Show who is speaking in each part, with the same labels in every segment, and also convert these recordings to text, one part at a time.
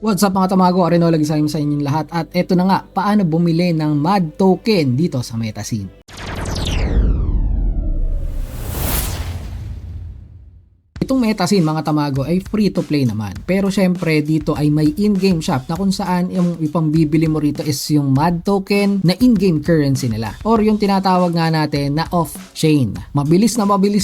Speaker 1: What's up mga tamago, Arino lagi sa inyong lahat at eto na nga, paano bumili ng MAD token dito sa Metascene. Itong Metascene mga tamago ay free to play naman. Pero syempre dito ay may in-game shop na kung saan yung ipambibili mo rito is yung MAD token na in-game currency nila. Or yung tinatawag nga natin na off-chain. Mabilis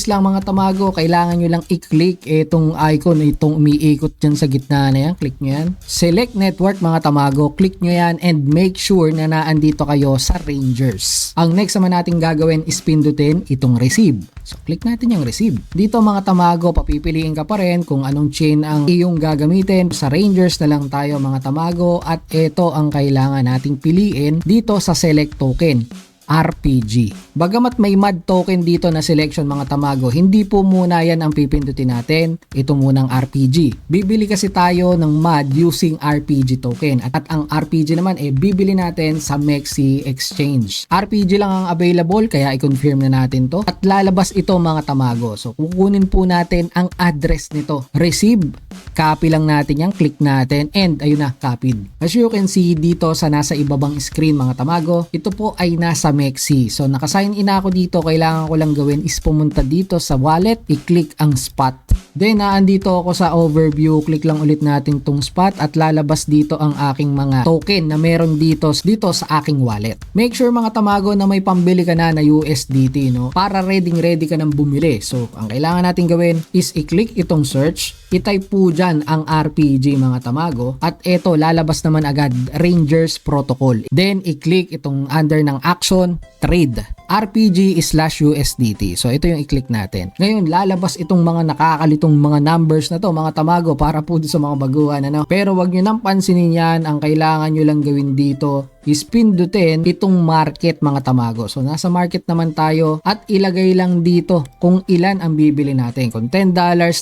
Speaker 1: lang mga tamago. Kailangan nyo lang i-click itong icon, itong umiikot dyan sa gitna na yan. Click nyo yan. Select network mga tamago. Click nyo yan and make sure na naandito kayo sa Rangers. Ang next naman natin gagawin is pindutin itong receive. So click natin yung receive. Dito mga tamago, pipiliin ka pa rin kung anong chain ang iyong gagamitin. Sa Rangers na lang tayo mga tamago at ito ang kailangan nating piliin dito sa select token. RPG. Bagamat may MAD token dito na selection mga tamago, hindi po muna yan ang pipindutin natin. Ito munang RPG. Bibili kasi tayo ng MAD using RPG token. At ang RPG naman bibili natin sa Mexi Exchange. RPG lang ang available kaya i-confirm na natin to. At lalabas ito mga tamago. So kukunin po natin ang address nito. Receive. Copy lang natin yan. Click natin and ayun na, copied. As you can see dito sa nasa ibabang screen mga tamago, ito po ay nasa Mexi. So naka-sign in ako dito, kailangan ko lang gawin is pumunta dito sa wallet, i-click ang spot. Then naandito ako sa overview, click lang ulit natin tong spot at lalabas dito ang aking mga token na meron dito sa aking wallet. Make sure mga tamago na may pambili ka na USDT no, para ready ka nang bumili. So ang kailangan natin gawin is i-click itong search, i-type po dyan ang RPG mga tamago at eto lalabas naman agad Rangers Protocol. Then i-click itong under ng action, trade RPG/USDT. So ito yung i-click natin. Ngayon lalabas itong mga nakakalitong mga numbers na to mga tamago para po sa mga baguhan ano. Pero wag nyo nang pansinin yan, ang kailangan nyo lang gawin dito is pindutin itong market mga tamago. So nasa market naman tayo at ilagay lang dito kung ilan ang bibili natin. Kung $10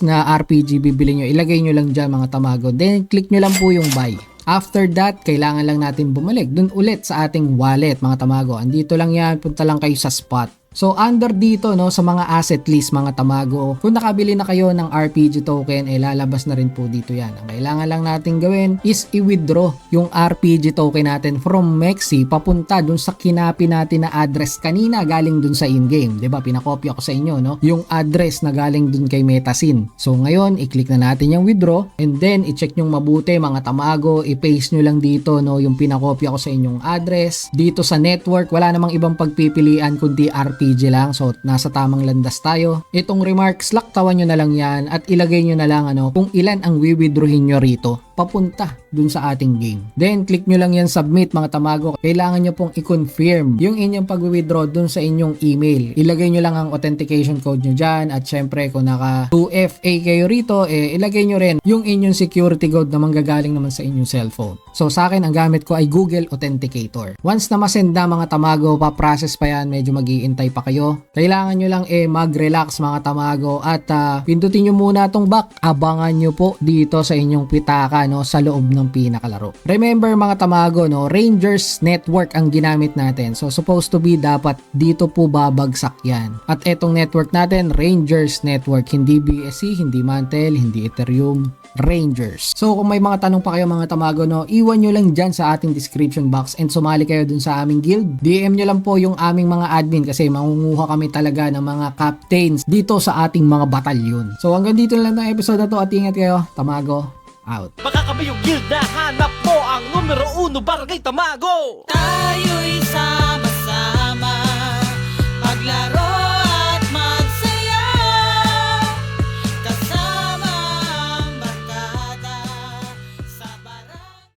Speaker 1: na RPG bibili nyo, ilagay nyo lang dyan mga tamago. Then click nyo lang po yung buy. After that, kailangan lang natin bumalik dun ulit sa ating wallet mga tamago. Andito lang yan, punta lang kayo sa spot. So under dito no sa mga asset list mga tamago, kung nakabili na kayo ng RPG token lalabas na rin po dito yan. Ang kailangan lang natin gawin is i-withdraw yung RPG token natin from Mexi papunta dun sa kinapi natin na address kanina galing dun sa in-game. 'Di ba? Pinakopya ko sa inyo no, yung address na galing dun kay Metascene. So ngayon, i-click na natin yung withdraw and then i-check nyo mabuti mga tamago, i-paste nyo lang dito no yung pinakopya ko sa inyong address. Dito sa network, wala namang ibang pagpipilian kundi RPG lang. So nasa tamang landas tayo. Itong remarks, laktawan nyo na lang yan at ilagay nyo na lang kung ilan ang withdrawin nyo rito papunta dun sa ating game. Then click nyo lang yan submit mga tamago. Kailangan nyo pong i-confirm yung inyong pag-withdraw dun sa inyong email. Ilagay nyo lang ang authentication code nyo dyan at syempre kung naka 2FA kayo rito ilagay nyo rin yung inyong security code na manggagaling naman sa inyong cellphone. So sa akin ang gamit ko ay Google Authenticator. Once na masend na mga tamago, pa-process pa yan, medyo mag-iintay pa kayo. Kailangan nyo lang mag-relax mga tamago at pindutin nyo muna tong back. Abangan nyo po dito sa inyong pitaka no, sa loob ng pinakalaro. Remember mga tamago no, Rangers Network ang ginamit natin. So supposed to be dapat dito po babagsak yan. At etong network natin, Rangers Network. Hindi BSC, hindi Mantle, hindi Ethereum. Rangers. So kung may mga tanong pa kayo mga tamago no, iwan nyo lang dyan sa ating description box and sumali kayo dun sa aming guild. DM nyo lang po yung aming mga admin kasi mangunguha kami talaga ng mga captains dito sa ating mga batalyon. So hanggang dito na lang ng episode na to at ingat kayo, tamago out.
Speaker 2: Baka kami yung guild na hanap mo, ang numero 1 barangay tamago.